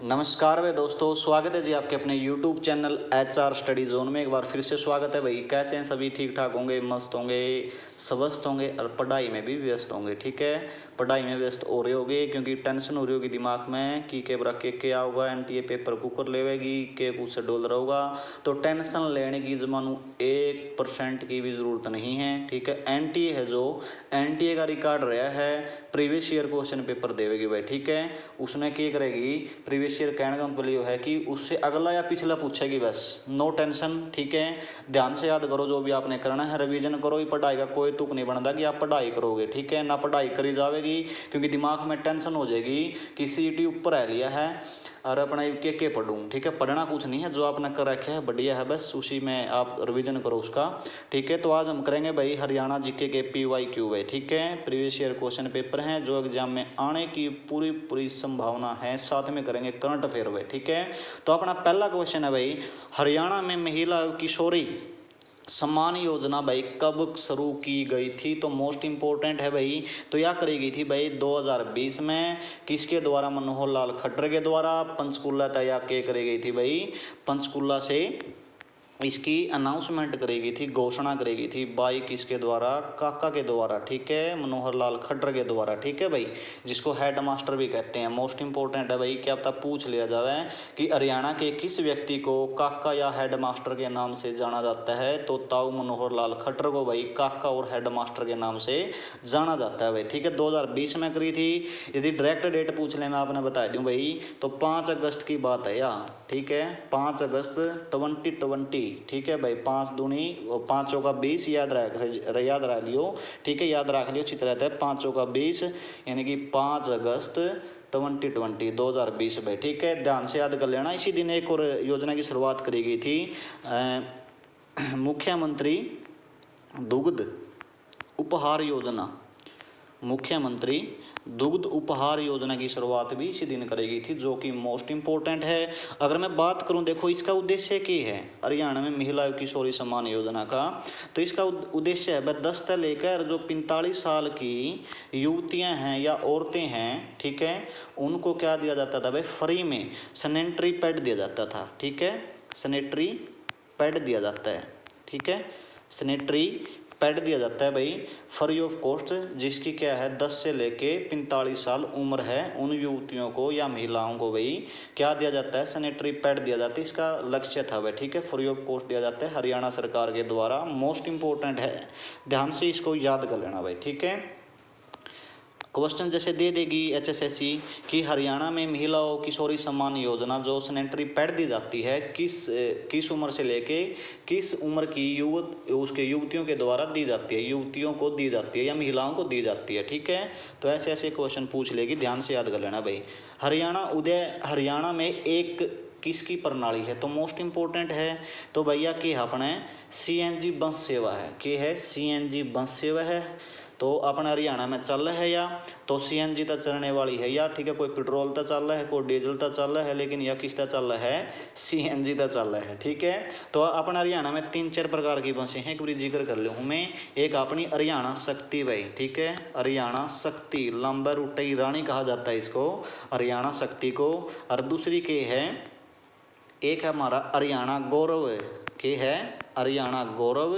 नमस्कार भाई दोस्तों, स्वागत है जी आपके अपने YouTube channel HR study zone में। एक बार फिर से स्वागत है भाई। कैसे हैं सभी? ठीक ठाक होंगे, मस्त होंगे, स्वस्थ होंगे और पढ़ाई में भी व्यस्त होंगे। ठीक है, पढ़ाई में व्यस्त हो रहे होंगे क्योंकि टेंशन हो रही होगी दिमाग में कि बरा के क्या होगा, NTA पेपर कुकर लेवेगी के कुछ से डोल होगा। तो टेंशन लेने की जमानू 1% की भी ज़रूरत नहीं है। ठीक है, NTA है जो NTA का रिकॉर्ड रहा है, प्रीवियस ईयर क्वेश्चन पेपर देवेगी भाई। ठीक है, उसने क्या करेगी, प्रीवियस ईयर कहने का मतलब ये है कि उससे अगला या पिछला पूछेगी, बस नो टेंशन। ठीक है, ध्यान से याद करो जो भी आपने करना है, रिवीजन करो। ये पढ़ाई का कोई तुक नहीं बनता कि आप पढ़ाई करोगे। ठीक है, ना पढ़ाई करी जाएगी क्योंकि दिमाग में टेंशन हो जाएगी कि CET ऊपर आ लिया है और अपना के पढ़ूँ। ठीक है, पढ़ना कुछ नहीं है, जो आपने कर रखा है बढ़िया है, बस उसी में आप रिवीजन करो उसका। ठीक है, तो आज हम करेंगे भाई हरियाणा GK के PYQ है। ठीक है, प्रीवियस ईयर क्वेश्चन पेपर हैं जो एग्जाम में आने की पूरी पूरी संभावना है। साथ में करेंगे करंट अफेयर भाई। ठीक है, तो अपना पहला क्वेश्चन है भाई, हरियाणा में महिला किशोरी सम्मान योजना भाई कब शुरू की गई थी? तो मोस्ट इंपॉर्टेंट है भाई। तो यह करी गई थी भाई 2020 में। किसके द्वारा? मनोहर लाल खट्टर के द्वारा। पंचकूला तय के करी गई थी भाई, पंचकूला से इसकी अनाउंसमेंट करेगी थी, घोषणा करेगी थी बाई किसके द्वारा? काका के द्वारा। ठीक है, मनोहर लाल खट्टर के द्वारा। ठीक है भाई, जिसको हेड मास्टर भी कहते हैं। मोस्ट इंपॉर्टेंट है भाई, क्या पता पूछ लिया जाए कि हरियाणा के किस व्यक्ति को काका या हेड मास्टर के नाम से जाना जाता है? तो ताऊ मनोहर लाल खट्टर को भाई काका और हेड मास्टर के नाम से जाना जाता है भाई। ठीक है, 2020 में करी थी। यदि डायरेक्ट डेट पूछ ले मैं आपने बता दूं भाई, तो 5 अगस्त की बात है या। ठीक है, 5 अगस्त 2020। ठीक है भाई, 5 दूनी 5 चौका 20 याद रख लियो। ठीक है, याद रख लियो, अच्छी तरह है। 5 चौका 20 यानी कि 5 अगस्त 2020 भाई। ठीक है, ध्यान से याद कर लेना। इसी दिन एक और योजना की शुरुआत करी गई थी, मुख्यमंत्री दुग्ध उपहार योजना। मुख्यमंत्री दुग्ध उपहार योजना की शुरुआत भी इसी दिन करी गई थी, जो कि मोस्ट इंपॉर्टेंट है। अगर मैं बात करूं, देखो इसका उद्देश्य क्या है हरियाणा में महिला किशोरी सम्मान योजना का? तो इसका उद्देश्य है 10 से लेकर जो 45 साल की युवतियां हैं या औरतें हैं, ठीक है, उनको क्या दिया जाता था भाई? फ्री में सैनिटरी पैड दिया जाता था। ठीक है, सैनिटरी पैड दिया जाता है। ठीक है, सैनिटरी पैड दिया जाता है भाई फ्री ऑफ कॉस्ट, जिसकी क्या है 10 से लेके 45 साल उम्र है उन युवतियों को या महिलाओं को भाई क्या दिया जाता है? सैनिटरी पैड दिया जाता है। इसका लक्ष्य था भाई। ठीक है, फ्री ऑफ कॉस्ट दिया जाता है हरियाणा सरकार के द्वारा। मोस्ट इंपॉर्टेंट है, ध्यान से इसको याद कर लेना भाई। ठीक है, क्वेश्चन जैसे दे देगी HSSC कि हरियाणा में महिलाओं किशोरी सम्मान योजना जो सैनिटरी पैड दी जाती है किस उम्र से लेके किस उम्र की उसके युवतियों के द्वारा दी जाती है, युवतियों को दी जाती है या महिलाओं को दी जाती है। ठीक है, तो ऐसे ऐसे क्वेश्चन पूछ लेगी, ध्यान से याद कर लेना भाई। हरियाणा में एक किसकी प्रणाली है? तो मोस्ट इंपॉर्टेंट है तो भैया कि अपने CNG बस सेवा है। क्या है? CNG बस सेवा है। तो अपना हरियाणा में चल रहा है या तो CNG तो चलने वाली है या। ठीक है, कोई पेट्रोल तो चल रहा है, कोई डीजल तो चल रहा है, लेकिन यह किस चल रहा है? CNG तो चल रहा है। ठीक है, तो अपना हरियाणा में 3-4 प्रकार की बसें हैं, एक बार जिक्र कर लूँ मैं। एक अपनी हरियाणा शक्ति भाई। ठीक है, हरियाणा शक्ति लंबा रूट रानी कहा जाता है इसको, हरियाणा शक्ति को। और दूसरी के है एक हमारा हरियाणा गौरव के है, हरियाणा गौरव।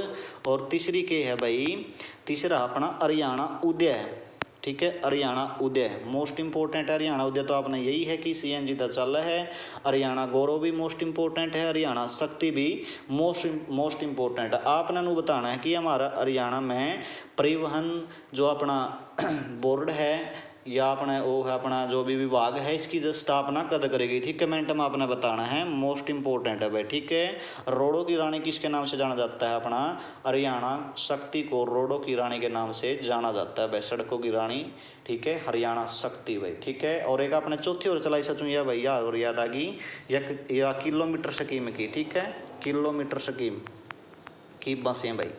और तीसरी के है भाई, तीसरा अपना हरियाणा उदय। ठीक है, हरियाणा उदय मोस्ट इंपॉर्टेंट है। हरियाणा उदय तो आपने यही है कि CNG तो चल रहा है। हरियाणा गौरव भी मोस्ट इंपॉर्टेंट है, हरियाणा शक्ति भी मोस्ट इंपॉर्टेंट है। आपने नु बताना है कि हमारा हरियाणा में परिवहन जो अपना बोर्ड है या अपना वो है अपना जो भी विभाग है, इसकी जो स्थापना कद करी गई थी, कमेंट में आपने बताना है। मोस्ट इंपॉर्टेंट है भाई। ठीक है, रोडों की रानी किसके नाम से जाना जाता है? अपना हरियाणा शक्ति को रोडों की रानी के नाम से जाना जाता है भाई, सड़कों की रानी। ठीक है, हरियाणा शक्ति भाई। ठीक है, और एक आपने चौथी और चलाई सचू या भैया और याद आ गई या किलोमीटर स्कीम की। ठीक है, किलोमीटर स्कीम की बसें भाई।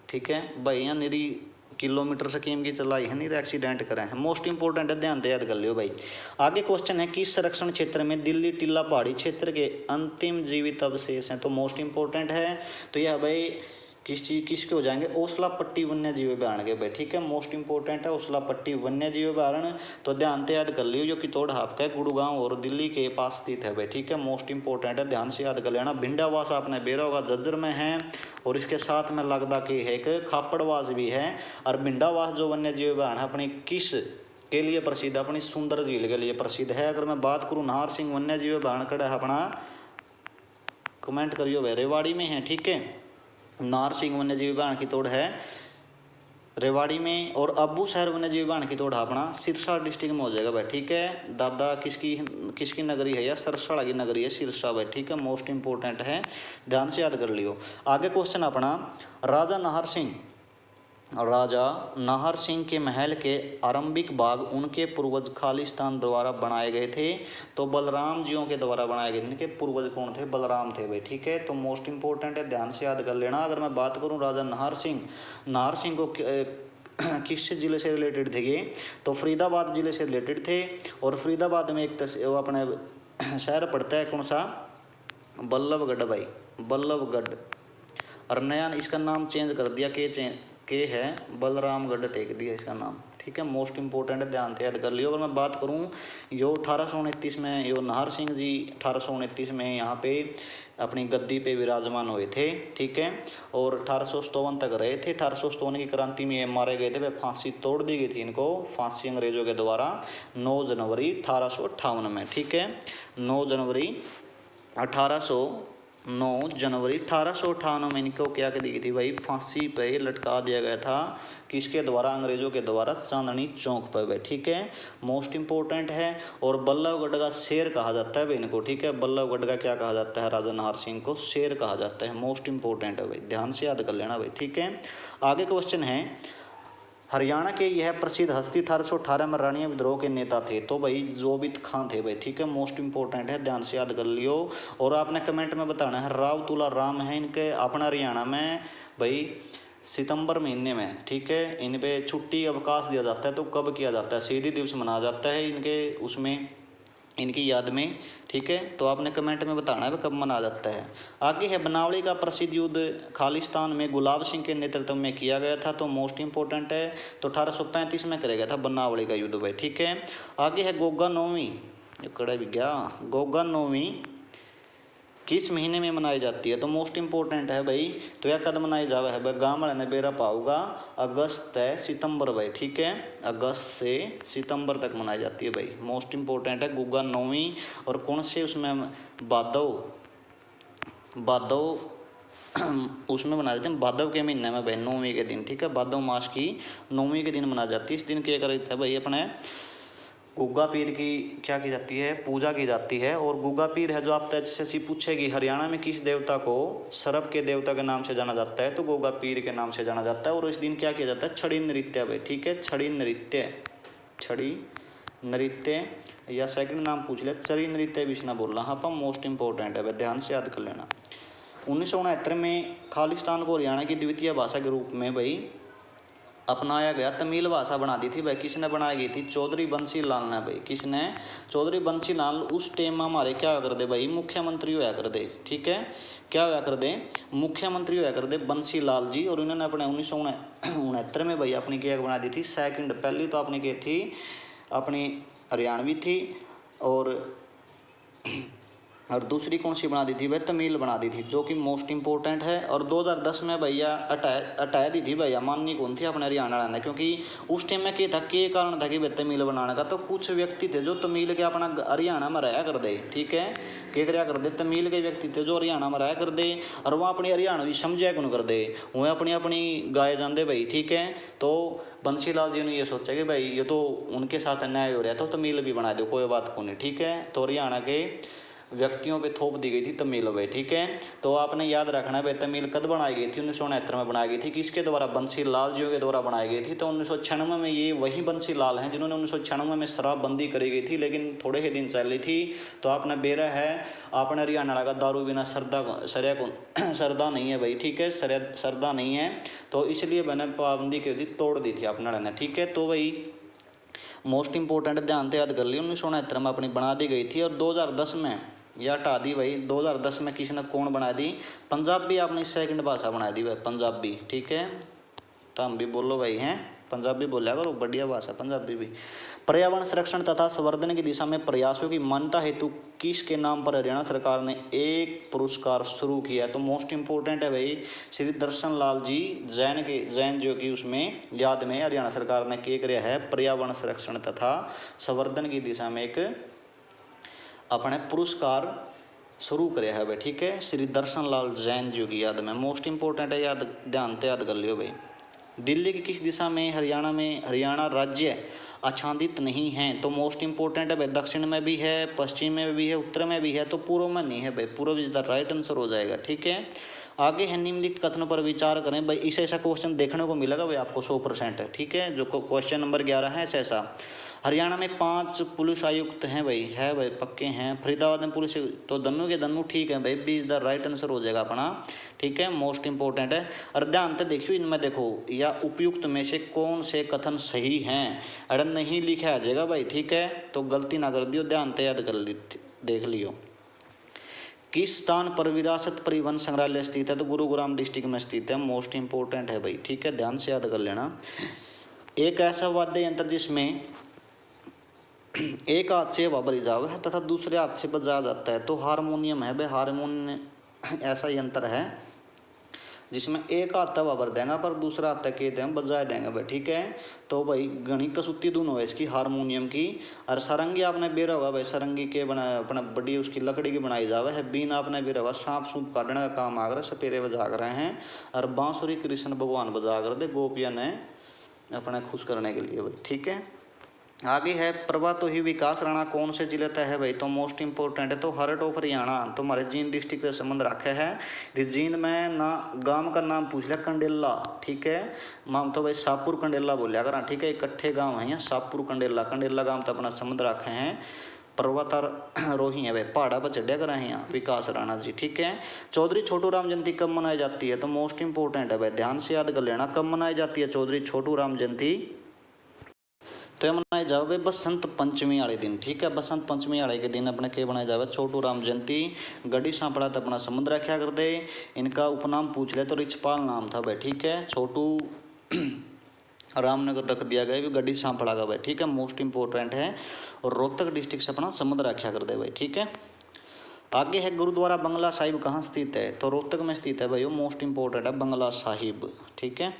ठीक है भाई, यहाँ निरी किलोमीटर स्कीम की चलाई है, नहीं एक्सीडेंट करें हैं। मोस्ट इंपॉर्टेंट है, ध्यान से याद कर लियो भाई। आगे क्वेश्चन है कि संरक्षण क्षेत्र में दिल्ली टिल्ला पहाड़ी क्षेत्र के अंतिम जीवित अवशेष हैं? तो मोस्ट इंपॉर्टेंट है तो यह भाई किसके हो जाएंगे, ओसला पट्टी वन्य जीव अभ्यारण्य के भाई, ठीक है। मोस्ट इंपोर्टेंट है ओसला पट्टी वन्य जीव अभ्यारण्य, तो ध्यान से याद कर लियो, जो कितौड़ हाफ का गुड़गांव और दिल्ली के पास स्थित है भाई, ठीक है। मोस्ट इंपोर्टेंट है, ध्यान से याद कर लेना। भिंडावास आपने बेरा होगा झज्जर में है, और इसके साथ में लगदा के है एक खापड़वास भी है। और भिंडावास जो वन्य जीव अभ्यारण्य अपनी किस के लिए प्रसिद्ध, अपनी सुंदर झील के लिए प्रसिद्ध है। अगर मैं बात करूँ नाहर सिंह वन्य जीव अभ्यारण्य कड़ा है अपना, कमेंट करियो भाई, रेवाड़ी में है, ठीक है। नाहर सिंह वन्य जीव अभ्यारण्य की तोड़ है रेवाड़ी में, और अब्बू शहर वन्य जीव अभ्यारण्य की तोड़ अपना सिरसा डिस्ट्रिक्ट में हो जाएगा भाई, ठीक है। दादा किसकी नगरी है, या सरसाड़ा की नगरी है सिरसा भाई, ठीक है। मोस्ट इंपोर्टेंट है, ध्यान से याद कर लियो। आगे क्वेश्चन अपना, राजा नाहर सिंह के महल के आरंभिक भाग उनके पूर्वज खालिस्तान द्वारा बनाए गए थे, तो बलराम जियों के द्वारा बनाए गए थे। इनके पूर्वज कौन थे, बलराम थे भाई, ठीक है। तो मोस्ट इंपोर्टेंट है, ध्यान से याद कर लेना। अगर मैं बात करूं राजा नाहर सिंह को किस जिले से रिलेटेड थे ये, तो फरीदाबाद जिले से रिलेटेड थे। और फरीदाबाद में एक अपने शहर पड़ता है कौन सा, बल्लभगढ़ भाई, बल्लभगढ़। और नया इसका नाम चेंज कर दिया, के है बलरामगढ़ टेक दिया इसका नाम, ठीक है। मोस्ट इंपोर्टेंट है, ध्यान से याद कर लियो। अगर मैं बात करूं, यो 1829 में यो नाहर सिंह जी 1829 में यहाँ पे अपनी गद्दी पे विराजमान हुए थे, ठीक है। और 1857 तक रहे थे। 1857 की क्रांति में ये मारे गए थे, वे फांसी तोड़ दी गई थी इनको, फांसी अंग्रेजों के द्वारा 9 जनवरी 1858 में, ठीक है। 9 जनवरी 1858 में इनको क्या कर दी गई थी भाई, फांसी पे लटका दिया गया था, किसके द्वारा, अंग्रेजों के द्वारा, चांदनी चौक पर भाई, ठीक है। मोस्ट इंपोर्टेंट है। और बल्लभगढ़ का शेर कहा जाता है भाई इनको, ठीक है। बल्लभगढ़ का क्या कहा जाता है, राजा नाहर सिंह को शेर कहा जाता है। मोस्ट इंपोर्टेंट है भाई, ध्यान से याद कर लेना भाई, ठीक है। आगे क्वेश्चन है, हरियाणा के यह प्रसिद्ध हस्ती 1818 में राणिया विद्रोह के नेता थे, तो भाई जोबित खान थे भाई, ठीक है। मोस्ट इंपोर्टेंट है, ध्यान से याद कर लियो। और आपने कमेंट में बताना है, राव तुला राम है इनके अपना हरियाणा में भाई सितंबर महीने में, ठीक है। इन पे छुट्टी अवकाश दिया जाता है, तो कब किया जाता है, शहीदी दिवस मनाया जाता है इनके उसमें, इनकी याद में, ठीक है। तो आपने कमेंट में बताना है कब मनाया जाता है। आगे है, बनावली का प्रसिद्ध युद्ध खालिस्तान में गुलाब सिंह के नेतृत्व में किया गया था, तो मोस्ट इंपोर्टेंट है, तो 1835 में किया गया था बनावली का युद्ध भाई, ठीक है। आगे है, गोगा नौवीं, कड़ा भी गया, गोगा नौवीं किस महीने में मनाई जाती है, तो मोस्ट इंपोर्टेंट है भाई, तो यह कद मनाई जावे है भाई, गाँव वाले ने बेरा पाऊगा, अगस्त से सितंबर भाई, ठीक है। अगस्त से सितंबर तक मनाई जाती है भाई, मोस्ट इंपोर्टेंट है, गुग्गा नौवीं। और कौन से उसमें भादव उसमें मनाए जाते हैं, भादव के महीने में भाई, 9वीं के दिन, ठीक है। भादव मास की 9वीं के दिन मनाई जाती है। इस दिन क्या करते हैं भाई, अपने गुग्गा पीर की क्या की जाती है, पूजा की जाती है। और गुग्गा पीर है जो आपसे जैसे पूछेगी हरियाणा में किस देवता को सरप के देवता के नाम से जाना जाता है, तो गुग्गा पीर के नाम से जाना जाता है। और इस दिन क्या किया जाता है, छड़ी नृत्य भाई, ठीक है। छड़ी नृत्य या सेकंड नाम पूछ लिया, चरी नृत्य भी ना बोलना, हाँ पर मोस्ट इंपोर्टेंट है भाई, ध्यान से याद कर लेना। 1969 में खालिस्तान को हरियाणा की द्वितीय भाषा के रूप में भाई अपनाया गया, तमिल भाषा बना दी थी भाई, किसने बनाई गई थी, चौधरी बंसी लाल ने भाई, किसने, चौधरी बंसी लाल। उस टाइम में हमारे क्या कर दे भाई, मुख्यमंत्री होया कर दे, ठीक है। क्या होया कर दे, मुख्यमंत्री होया कर दे बंसी लाल जी। और इन्होंने अपने 1969 में भाई अपनी क्या बना दी थी, सेकंड, पहली तो आपने की थी अपनी हरियाणवी थी, और दूसरी कौन सी बना दी थी भाई, तमिल बना दी थी, जो कि मोस्ट इंपोर्टेंट है। और 2010 में भैया हटाया दी थी भैया, माननी कौन थी, अपने हरियाणा वाले ने, क्योंकि उस टाइम में क्या था, के कारण था कि भाई तमिल बनाने का, तो कुछ व्यक्ति थे जो तमिल के अपना हरियाणा में रहा कर दे, ठीक है। क्या कराया कर दे, तमिल के व्यक्ति थे जो हरियाणा में रहा कर दे, और वहाँ अपनी हरियाणवी समझा कौन कर दे, वह अपनी गाए जाते भाई, ठीक है। तो बंसी लाल जी ने ये सोचा कि भाई ये तो उनके साथ अन्याय हो रहा है, तो तमिल भी बना दो, कोई बात को नहीं, ठीक है। तो हरियाणा के व्यक्तियों पे थोप दी गई थी तमिल भाई, ठीक है। तो आपने याद रखना है भाई, तमिल कद बनाई गई थी, 1969 में बनाई गई थी, किसके द्वारा, बंसी लाल जी के द्वारा बनाई गई थी। तो 1996 में ये वही बंसी लाल हैं जिन्होंने 1996 में शराबबंदी करी गई थी, लेकिन थोड़े ही दिन चली थी। तो आपने बेरा है, आपने हरियाणा का दारू बिना सरदा नहीं है भाई, ठीक है, सरदा नहीं है, तो इसलिए मैंने पाबंदी की थी, तोड़ दी थी अपना ने, ठीक है। तो भाई मोस्ट इंपोर्टेंट ध्यान से याद कर लिया, 1969 में अपनी बना दी गई थी। और 2010 में या हटा दी भाई। 2010 में किसने कौन बना दी? पंजाबी अपनी सेकंड भाषा बना दी भाई, पंजाबी। ठीक है, तो हम भी बोलो भाई हैं, पंजाबी बोला करो, बढ़िया भाषा पंजाबी भी। पर्यावरण संरक्षण तथा संवर्धन की दिशा में प्रयासों की मान्यता हेतु किसके नाम पर हरियाणा सरकार ने एक पुरस्कार शुरू किया? तो मोस्ट इंपोर्टेंट है भाई, श्री दर्शन लाल जी जैन जो कि उसमें याद में हरियाणा सरकार ने क्या किया है? पर्यावरण संरक्षण तथा संवर्धन की दिशा में एक अपने पुरस्कार शुरू कराया है भाई। ठीक है, श्री दर्शन लाल जैन जी की याद में। मोस्ट इंपोर्टेंट है, याद ध्यान से याद कर लियो भाई। दिल्ली की किस दिशा में हरियाणा राज्य आच्छादित नहीं है? तो मोस्ट इंपोर्टेंट है भाई, दक्षिण में भी है, पश्चिम में भी है, उत्तर में भी है, तो पूर्व में नहीं है भाई। पूर्व इज द राइट आंसर हो जाएगा। ठीक है, आगे है निम्नलिखित कथनों पर विचार करें भाई। ऐसा क्वेश्चन देखने को मिलेगा भाई आपको 100%। है ठीक है, जो क्वेश्चन नंबर 11 है ऐसा। हरियाणा में 5 पुलिस आयुक्त हैं भाई, है भाई, पक्के हैं। फरीदाबाद में पुलिस, तो दन्नू के दन्नू ठीक है भाई, B is the right answer हो जाएगा अपना। ठीक है, मोस्ट इंपोर्टेंट है। और ध्यान से देखियो इनमें, देखो या उपयुक्त में से कौन से कथन सही हैं? अरे नहीं लिखा आ जाएगा भाई। ठीक है, तो गलती ना कर दियो, ध्यान से याद कर ली, देख लियो। किस स्थान पर विरासत परिवहन संग्रहालय स्थित है? तो गुरुग्राम डिस्ट्रिक्ट में स्थित है। मोस्ट इंपोर्टेंट है भाई। ठीक है, ध्यान से याद कर लेना। एक ऐसा वाद्य यंत्र जिसमें एक हाथ से हवा भरी जावे है तथा दूसरे हाथ से बजाया जाता है, तो हारमोनियम है भाई। हारमोनियम ऐसा यंत्र है जिसमें एक हाथ हवा भर देंगे पर दूसरा हाथ के देंगे बजा देंगे भाई। ठीक है, तो भाई घनी कसूती दोनों है इसकी, हारमोनियम की। और सारंगी आपने बेरा होगा भाई, सारंगी के बना अपना बड़ी उसकी लकड़ी की बनाई जावे है। बीन आपने बेरा होगा, सांप सूप काटने का काम आकर सपेरे बजा कर रहे हैं। और बांसुरी कृष्ण भगवान बजा कर दे गोपिया ने अपने खुश करने के लिए भाई। ठीक है, आगे है प्रभातो ही विकास राणा कौन से जिले तय है भाई? तो मोस्ट इंपोर्टेंट है, तो हरट ऑफ हरियाणा। तो हमारे जींद डिस्ट्रिक्ट से संबंध रखे है। जींद में ना गांव का नाम पूछ लिया, कंडेला। ठीक है, माम तो भाई सापुर कंडेला बोलिया करा। ठीक है, इकट्ठे गांव है यहाँ, सापुर कंडेला। कंडेला गांव तो अपना संबंध रखे हैं। पर्वतारोही है भाई, पहाड़ा पर चढ़िया करा है यहाँ विकास राणा जी। ठीक है, चौधरी छोटू राम जयंती कब मनाई जाती है? तो मोस्ट इंपोर्टेंट है भाई, ध्यान से याद कर लेना, कब मनाई जाती है चौधरी छोटू राम जयंती? तो यह मनाया जावे बसंत पंचमी वाले दिन। ठीक है, बसंत पंचमी वाले के दिन अपने के बनाया जावे छोटू राम जयंती। गढ़ी सांपड़ा तो अपना संबंध रखा कर दे। इनका उपनाम पूछ ले तो रिचपाल नाम था भाई। ठीक है, छोटू रामनगर रख दिया गया गढ़ी सांपड़ा का भाई। ठीक है, मोस्ट इंपोर्टेंट है। और रोहतक डिस्ट्रिक्ट से अपना संबंध रखा कर दे भाई। ठीक है, आगे है गुरुद्वारा बंगला साहिब कहाँ स्थित है? तो रोहतक में स्थित है भाई, वो मोस्ट इंपोर्टेंट है बंगला साहिब। ठीक है,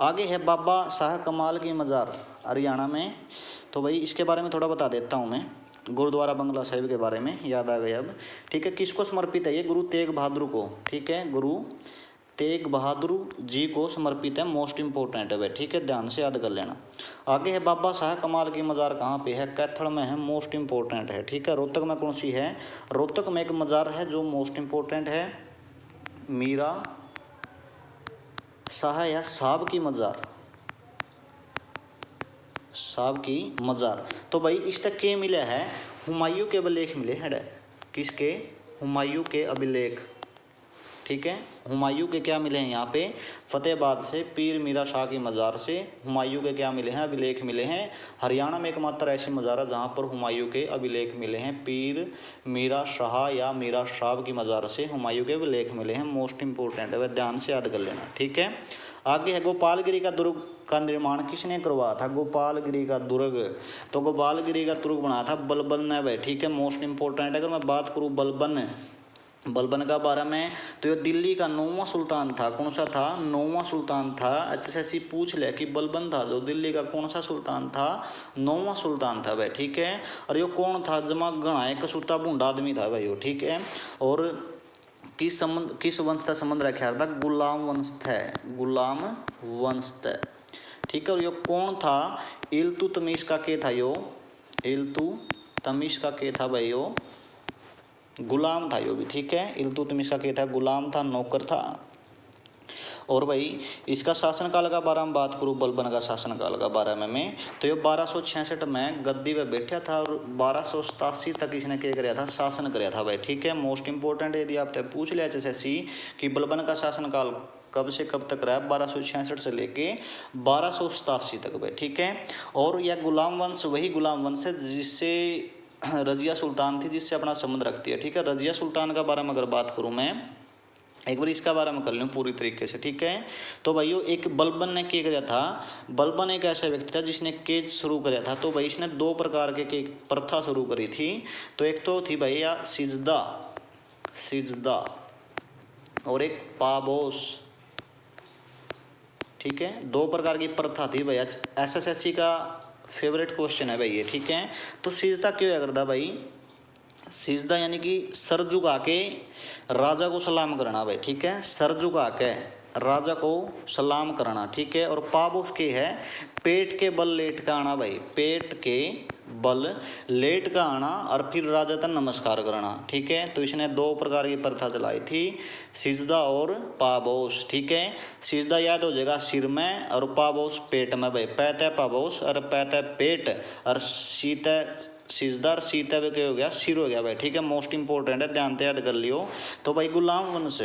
आगे है बाबा शाह कमाल की मज़ार हरियाणा में। तो भाई इसके बारे में थोड़ा बता देता हूँ मैं, गुरुद्वारा बंगला साहिब के बारे में याद आ गया अब। ठीक है, किसको समर्पित है ये? गुरु तेग बहादुर को। ठीक है, गुरु तेग बहादुर जी को समर्पित है। मोस्ट इंपोर्टेंट है भाई। ठीक है, ध्यान से याद कर लेना। आगे है बाबा शाह कमाल की मज़ार कहाँ पे है? कैथल में है। मोस्ट इंपोर्टेंट है। ठीक है, रोहतक में कौन सी है? रोहतक में एक मज़ार है जो मोस्ट इंपोर्टेंट है, मीरा शाह या साहब की मज़ार, साहब की मज़ार। तो भाई इस तक के मिले हैं? हुमायूं के अभिलेख मिले हैं। किसके? हुमायूं के अभिलेख। ठीक है, हुमायूं के क्या मिले हैं यहाँ पे? फतेहाबाद से पीर मीरा शाह की मज़ार से हुमायूं के क्या मिले हैं? अभिलेख मिले हैं। हरियाणा में एकमात्र ऐसी मज़ार है जहाँ पर हुमायूं के अभिलेख मिले हैं। पीर मीरा शाह या मीरा शाह की मज़ार से हुमायूं के अभिलेख मिले हैं। मोस्ट इंपोर्टेंट है, वह ध्यान से याद कर लेना। ठीक है, आगे है गोपालगिरी का दुर्ग का निर्माण किसने करवाया था? गोपालगिरी का दुर्ग, तो गोपालगिरी का दुर्ग बनाया था बलबन ने भाई। ठीक है, मोस्ट इंपोर्टेंट है। अगर मैं बात करूँ बलबन का बारे में, तो ये दिल्ली का 9वां सुल्तान था। कौन सा था? 9वां सुल्तान था। एसएससी पूछ ले कि बलबन था जो दिल्ली का कौन सा सुल्तान था? 9वां सुल्तान था भाई। ठीक है, और ये कौन था? जमा गणाए कसूता भूंडा आदमी था भाई वो। ठीक है, और किस वंश का संबंध रखा था? गुलाम वंश था, गुलाम वंश था। ठीक है, और ये कौन था? इल्तुतमिश का के था यो? इल्तुतमिश का के था भाई यो? गुलाम था यो भी। ठीक है, इल्तुतमिश का के था? गुलाम था, नौकर था। और भाई इसका शासनकाल का बारे में बात करूँ, बलबन का शासनकाल का बारे में मैं, तो ये 1266 में गद्दी पे बैठा था और 1287 तक इसने क्या कराया था? शासन कराया था भाई। ठीक है, मोस्ट इंपोर्टेंट यदि आपसे पूछ लिया एसएससी कि बलबन का शासनकाल कब से कब तक रहा है? 1266 से लेके 1287 तक भाई। ठीक है, और यह गुलाम वंश वही गुलाम वंश है जिससे रजिया सुल्तान थी जिससे अपना संबंध रखती है। ठीक है, रजिया सुल्तान का बारे में अगर बात करूँ मैं एक बार इसका बारे में कर लूँ पूरी तरीके से। ठीक है, तो भाइयों एक बलबन ने क्या किया था, बलबन एक ऐसा व्यक्ति था जिसने केज शुरू किया था। तो भाई इसने दो प्रकार के प्रथा शुरू करी थी। तो एक तो थी भैया सिजदा, सिजदा, और एक पाबोस। ठीक है, दो प्रकार की प्रथा थी भैया। एसएससी का फेवरेट क्वेश्चन है भाई ये। ठीक है, तो सिजदा क्यों है करता भाई, सिजदा यानी कि सर झुका के राजा को सलाम करना भाई। ठीक है, सर झुका के राजा को सलाम करना। ठीक है, और पाप उसके है पेट के बल लेट का आना भाई, पेट के बल लेट का आना और फिर राजा तक नमस्कार करना। ठीक है, तो इसने दो प्रकार की प्रथा चलाई थी, सिजदा और पाबोस। ठीक है, सिजदा याद हो जाएगा सिर में, और पाबोस पेट में भाई। पैते पाबोस और पैते पेट, और सीते सिजदा और सीता पे क्या हो गया, सिर हो गया भाई। ठीक है, मोस्ट इंपॉर्टेंट है, ध्यान से याद कर लियो। तो भाई गुलाम वंश,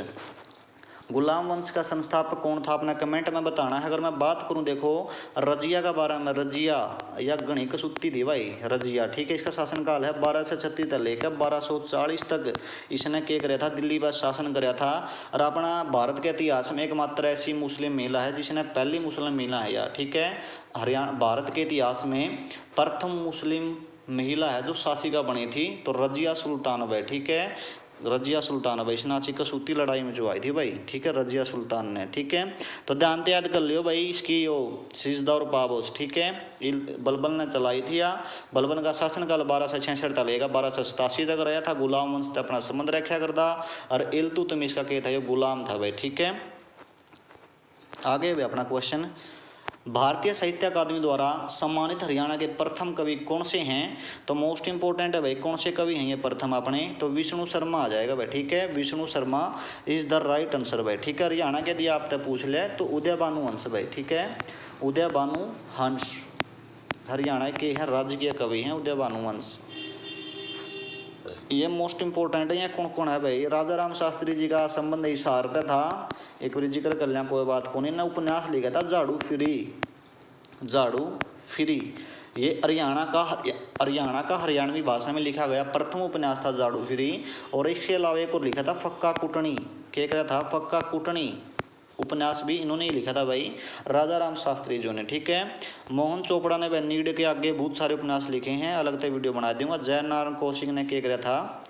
गुलाम वंश का संस्थापक कौन था अपना कमेंट में बताना है। अगर मैं बात करूं देखो रजिया का बारे में, रजिया या गणी कसूती थी भाई रजिया। ठीक है, इसका शासनकाल है 1236 से लेकर 1240 तक इसने क्या कराया था, दिल्ली पर शासन कराया था। और अपना भारत के इतिहास में एकमात्र ऐसी मुस्लिम महिला है जिसने पहली मुस्लिम महिला है यार। ठीक है, हरियाणा भारत के इतिहास में प्रथम मुस्लिम महिला है जो शासिका बनी थी, तो रजिया सुल्तान भाई। ठीक है, रजिया सुल्तान भाई सनाची कसूती लड़ाई में जो आई थी भाई। ठीक है, रजिया सुल्तान ने। ठीक है, तो ध्यान से याद कर लियो भाई इसकी वो सिजदा और पाबोस। ठीक है, बलबन ने चलाई थी या बलबन का शासनकाल 1266 तक लेगा 1287 तक रहा था। गुलाम वंश से अपना संबंध रखा करता, और इल्तुतमिश का क्या था, ये गुलाम था भाई। ठीक है, आगे भी अपना क्वेश्चन, भारतीय साहित्य अकादमी द्वारा सम्मानित हरियाणा के प्रथम कवि कौन से हैं। तो मोस्ट इंपोर्टेंट है भाई, कौन से कवि हैं ये प्रथम अपने, तो विष्णु शर्मा आ जाएगा भाई। ठीक है, Vishnu Sharma is the right answer भाई। ठीक है, हरियाणा के यदि आपसे पूछ ले तो उदय भानु हंस भाई। ठीक है, उदय भानु हंस हरियाणा के हैं राजकीय कवि हैं उदय भानु हंस। ये मोस्ट इंपोर्टेंट है। ये कौन कौन है भाई, राजा राम शास्त्री जी का संबंध इशारत था, एक बार जिक्र कर लें कोई बात को नहीं। उपन्यास लिखा था झाड़ू फ्री, झाड़ू फ्री। ये हरियाणा का हरियाणवी भाषा में लिखा गया प्रथम उपन्यास था झाड़ू फ्री। और इसके अलावा एक और लिखा था फक्का कुटनी, क्या कहा था, फक्का कुटनी उपन्यास भी इन्होंने ही लिखा था भाई, राजा राम शास्त्री जी ने। ठीक है, मोहन चोपड़ा ने भाई नीड के आगे बहुत सारे उपन्यास लिखे हैं, अलग से वीडियो बना दूंगा। जयनारायण कौशिक ने क्या करा था,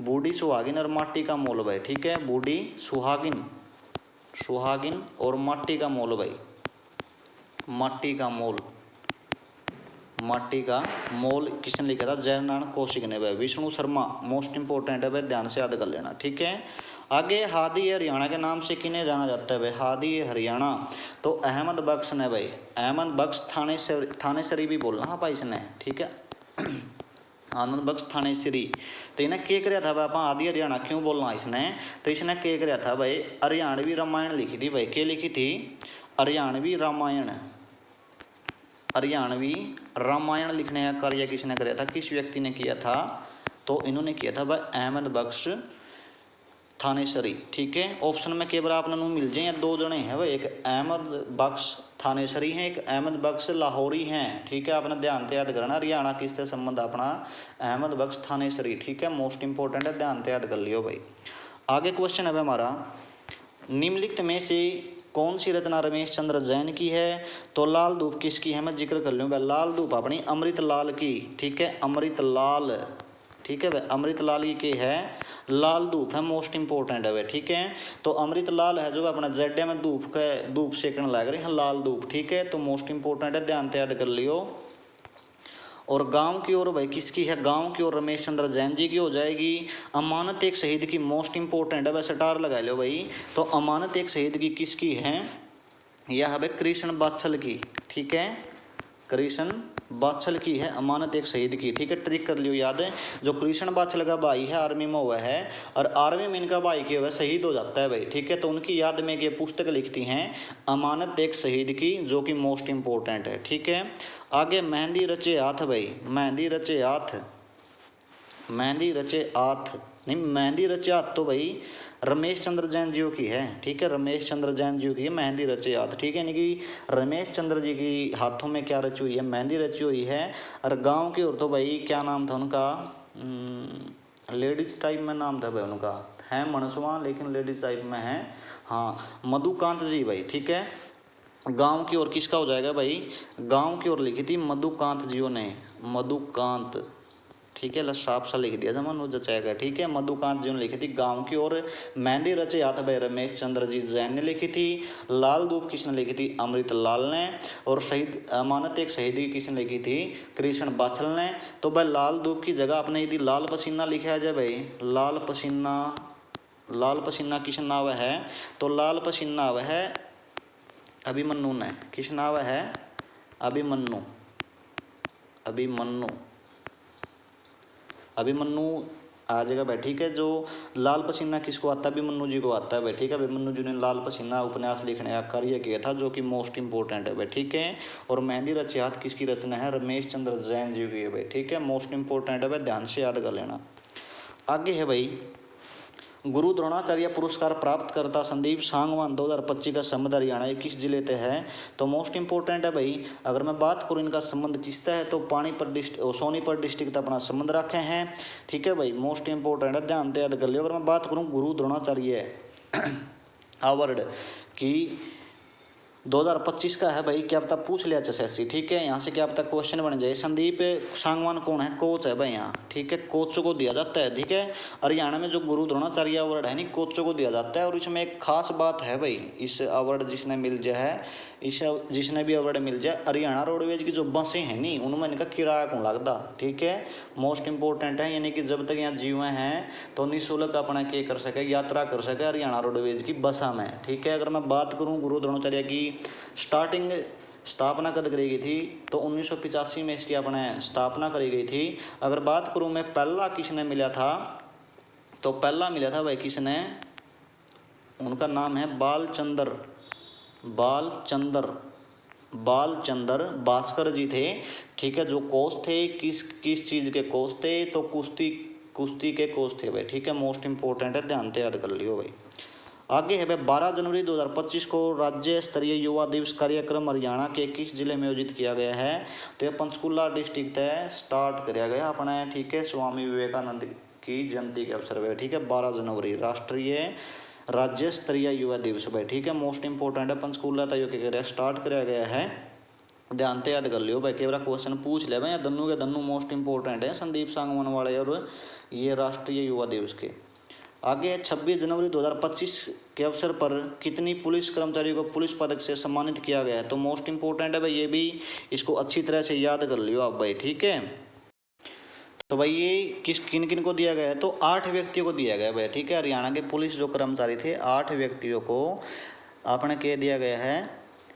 बूढ़ी सुहागिन और माटी का मोल भाई। ठीक है, बूढ़ी सुहागिन, सुहागिन और माटी का मोल भाई, माटी का मोल, माटी का मोल किसने लिखा था, जयनारायण कौशिक ने भाई। विष्णु शर्मा मोस्ट इंपोर्टेंट है भाई, ध्यान से याद कर लेना। ठीक है, आगे हादी हरियाणा के नाम से किन्हें जाना जाता है भाई, हादी हरियाणा, तो अहमद बख्श ने भाई, अहमद बख्श थानेसरी भी बोलना हाँ भाई इसने। ठीक है, आनंद बख्श थानेसरी। तो इन्हें क्या कराया था भाई, आप आदि हरियाणा क्यों बोलना इसने, तो इसने क्या कराया था भाई, हरियाणवी रामायण लिखी थी भाई। क्या लिखी थी, हरियाणवी रामायण, हरियाणवी रामायण लिखने का कार्य किसने कराया था, किस व्यक्ति ने किया था, तो इन्होंने किया था भाई अहमद बख्श थानेसरी। ठीक है, ऑप्शन में केवल आपने मिल जाए दो जने हैं भाई, एक अहमद बख्श थानेसरी हैं, एक अहमद बख्श लाहौरी हैं। ठीक है, आपने ध्यान से याद करना, हरियाणा किससे संबंध अपना, अहमद बख्श थानेसरी। ठीक है, मोस्ट इंपोर्टेंट है, ध्यान से याद कर लियो भाई। आगे क्वेश्चन है हमारा, निम्नलिखित में से कौन सी रचना रमेश चंद्र जैन की है, तो लाल धूप किसकी है, मैं जिक्र कर लूँ भाई, लाल धूप अपनी अमृत लाल की। ठीक है, अमृत लाल। ठीक है भाई, अमृत लाल की क्या है, लाल धूप है, मोस्ट इंपोर्टेंट है भाई। ठीक है, तो अमृत लाल है जो अपना जेडे में धूप सेकने लग रहे हैं, लाल धूप। ठीक है, तो मोस्ट इंपोर्टेंट है, ध्यान से याद कर लियो। और गांव की ओर भाई किसकी है, गांव की ओर रमेश चंद्र जैन जी की हो जाएगी। अमानत एक शहीद की, मोस्ट इंपोर्टेंट है भाई, स्टार लगा लो भाई। तो अमानत एक शहीद की किसकी है, यह है भाई कृष्ण बात्सल की। ठीक है, कृष्ण बात्सल की है अमानत एक शहीद की। ठीक है, ट्रिक कर लियो याद है, जो कृष्ण बात्सल का भाई है आर्मी में हुआ है, और आर्मी में इनका भाई क्या हुआ शहीद हो जाता है भाई। ठीक है, तो उनकी याद में ये पुस्तक लिखती हैं अमानत एक शहीद की, जो कि मोस्ट इंपोर्टेंट है। ठीक है, आगे मेहंदी रचे हाथ भाई, मेहंदी रचे हाथ, मेहंदी रचे हाथ नहीं, मेहंदी रचयात तो भाई रमेश चंद्र जैन जी की है, ठीक है, रमेश चंद्र जैन जी की है मेहंदी रचयात, ठीक है, यानी कि रमेश चंद्र जी की हाथों में क्या रची हुई है, मेहंदी रची हुई है। और गांव की औरतों भाई क्या नाम था उनका, लेडीज टाइप में नाम था भाई उनका, है मनसवा लेकिन लेडीज टाइप में है, हाँ मधुकांत जी भाई, ठीक है। गांव की ओर किसका हो जाएगा भाई, गांव की ओर लिखी थी मधुकांत जियो ने, मधुकांत, ठीक है, साफ सा लिख दिया था मनु जचाएगा, ठीक है, मधुकांत जी ने लिखी थी गांव की ओर। मेहंदी रचयात भाई रमेश चंद्र जी जैन ने लिखी थी। लाल धूप किसने लिखी थी, अमृत लाल ने। और शहीद अमानत एक शहीदी किसने लिखी थी, कृष्ण बाछल ने। तो भाई लाल धूप की जगह अपने यदि लाल पसीना लिखा जाए भाई, लाल पसीना, लाल पसीना किस नाव है, तो लाल पसीना वह है अभिमन्यु ने, किस नाव है, अभिमन्यु, अभिमन्यु, अभिमन्यु आ जाएगा भाई, ठीक है। जो लाल पसीना किसको आता है, अभिमन्यु जी को आता है भाई, ठीक है। अभिमन्यु जी ने लाल पसीना उपन्यास लिखने का कार्य किया था, जो कि मोस्ट इंपोर्टेंट है भाई, ठीक है। और मेहंदी रचयात किसकी रचना है, रमेश चंद्र जैन जी की है भाई, ठीक है, मोस्ट इंपोर्टेंट है भाई, ध्यान से याद कर लेना। आगे है भाई, गुरु द्रोणाचार्य पुरस्कार प्राप्त करता संदीप सांगवान 2025 का संबंध हरियाणा किस जिले से है, तो मोस्ट इंपोर्टेंट है भाई। अगर मैं बात करूँ इनका संबंध किससे है, तो पानीपत डिस्ट्रिक्ट, सोनीपत डिस्ट्रिक्ट तक अपना संबंध रखे हैं, ठीक है भाई, मोस्ट इंपोर्टेंट है, ध्यान से याद कर लियो। अगर मैं बात करूँ गुरु द्रोणाचार्य अवार्ड की 2025 का है भाई, क्या पता पूछ लिया एसएससी, ठीक है, यहाँ से क्या पता क्वेश्चन बन जाए। संदीप सांगवान कौन है, कोच है भाई यहाँ, ठीक है, कोच को दिया जाता है, ठीक है। हरियाणा में जो गुरु द्रोणाचार्य अवार्ड है नहीं, कोच को दिया जाता है। और इसमें एक खास बात है भाई, इस अवार्ड जिसने मिल जाए है, इस जिसने भी अवार्ड मिल जाए, हरियाणा रोडवेज की जो बसें हैं नहीं उनमें इनका किराया कौन लगता, ठीक है, मोस्ट इंपोर्टेंट है। यानी कि जब तक यहाँ जीवे हैं तो निःशुल्क अपना क्या कर सके, यात्रा कर सके हरियाणा रोडवेज की बसा में, ठीक है। अगर मैं बात करूँ गुरु द्रोणाचार्य की स्टार्टिंग स्थापना कब करी गई थी, तो 1985 में इसकी अपने स्थापना करी गई थी। अगर बात करूँ मैं पहला किसने मिला था, तो पहला मिला था भाई किसने, उनका नाम है बालचंद्र, बालचंद्र, बालचंद्र भास्कर जी थे, ठीक है। जो कोच थे किस चीज़ के कोच थे, तो कुश्ती के कोच थे भाई, ठीक है, मोस्ट इंपोर्टेंट है, ध्यान से याद कर लियो भाई। आगे है भाई 12 जनवरी 2025 को राज्य स्तरीय युवा दिवस कार्यक्रम हरियाणा के किस जिले में आयोजित किया गया है, तो ये पंचकुला डिस्ट्रिक्ट है स्टार्ट किया गया अपने, ठीक है, स्वामी विवेकानंद की जयंती के अवसर पर, ठीक है, 12 जनवरी राष्ट्रीय राज्य स्तरीय युवा दिवस भाई, ठीक है, मोस्ट इंपोर्टेंट है, पंचकुला तय स्टार्ट किया गया है, ध्यान से याद कर लियो भाई, कई बार क्वेश्चन पूछ ले भाई, दन्नू के दन्नू मोस्ट इंपोर्टेंट है, संदीप सांगवान वाले और ये राष्ट्रीय युवा दिवस के। आगे है 26 जनवरी 2025 के अवसर पर कितनी पुलिस कर्मचारियों को पुलिस पदक से सम्मानित किया गया है, तो मोस्ट इंपोर्टेंट है भाई, ये भी इसको अच्छी तरह से याद कर लियो आप भाई, ठीक है। तो भाई ये किन किन को दिया गया है, तो 8 व्यक्तियों को दिया गया है भाई, ठीक है। हरियाणा के पुलिस जो कर्मचारी थे 8 व्यक्तियों को आपने कह दिया गया है,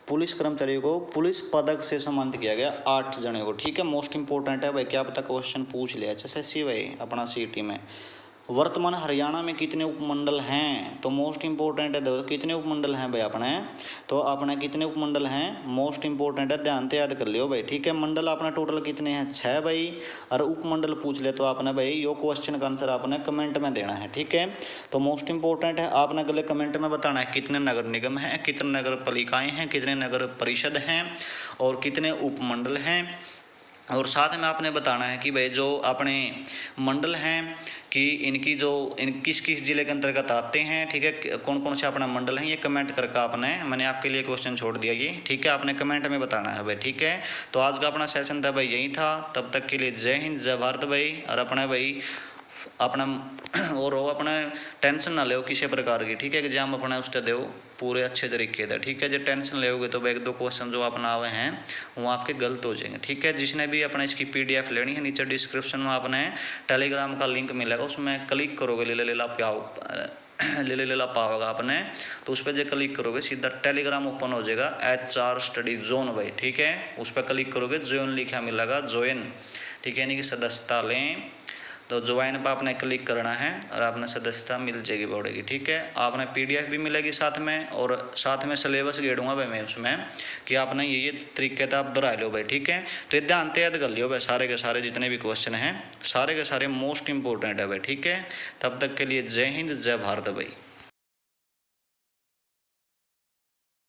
पुलिस कर्मचारियों को पुलिस पदक से सम्मानित किया गया 8 जने को, ठीक है, मोस्ट इंपोर्टेंट है भाई, क्या पता क्वेश्चन पूछ लिया एसएससी भाई अपना सीटी में। वर्तमान हरियाणा में कितने उपमंडल हैं, तो मोस्ट इंपोर्टेंट है, देखो कितने उपमंडल हैं भाई अपने, तो अपने कितने उपमंडल हैं, मोस्ट इंपोर्टेंट है, ध्यान से याद कर लियो भाई, ठीक है। मंडल अपने टोटल कितने हैं, 6 भाई, और उपमंडल पूछ ले तो आपने भाई यो क्वेश्चन का आंसर आपने कमेंट में देना है, ठीक है। तो मोस्ट इंपोर्टेंट है, आपने अगले कमेंट में बताना है कितने नगर निगम हैं, कितने नगर पालिकाएँ हैं, कितने नगर परिषद हैं और कितने उपमंडल हैं। और साथ में आपने बताना है कि भाई जो अपने मंडल हैं कि इनकी जो किस किस जिले के अंतर्गत आते हैं, ठीक है, कौन कौन से अपना मंडल हैं, ये कमेंट करके आपने, मैंने आपके लिए क्वेश्चन छोड़ दिया ये, ठीक है, आपने कमेंट में बताना है भाई, ठीक है। तो आज का अपना सेशन था भाई यही था, तब तक के लिए जय हिंद जय भारत भाई। और अपना भाई अपना और हो अपना टेंशन ना लो किसी प्रकार की, ठीक है, एग्जाम अपना उससे दो पूरे अच्छे तरीके से, ठीक है। जो टेंशन लोगे तो एक दो क्वेश्चन जो अपना आवे हैं वो आपके गलत हो जाएंगे, ठीक है। जिसने भी अपने इसकी पीडीएफ लेनी है नीचे डिस्क्रिप्शन में आपने टेलीग्राम का लिंक मिलेगा, उसमें क्लिक करोगे ले पाओगा आपने, तो उस पर जो क्लिक करोगे सीधा टेलीग्राम ओपन हो जाएगा HR स्टडी जोन भाई, ठीक है, उस पर क्लिक करोगे ज्वाइन लिखा मिलेगा, ज्वाइन, ठीक है, यानी कि सदस्यता लें तो ज्वाइन पर आपने क्लिक करना है और आपने सदस्यता मिल जाएगी बोर्ड की। ठीक है, आपने PDF भी मिलेगी साथ में, और साथ में सिलेबस गेड़ूंगा भाई मैं उसमें कि आपने ये तरीके से आप दोहरा लो भाई। ठीक है, तो ये ध्यान से याद कर लियो भाई, सारे के सारे जितने भी क्वेश्चन हैं सारे के सारे मोस्ट इंपॉर्टेंट है भाई। ठीक है, तब तक के लिए जय हिंद जय भारत भाई।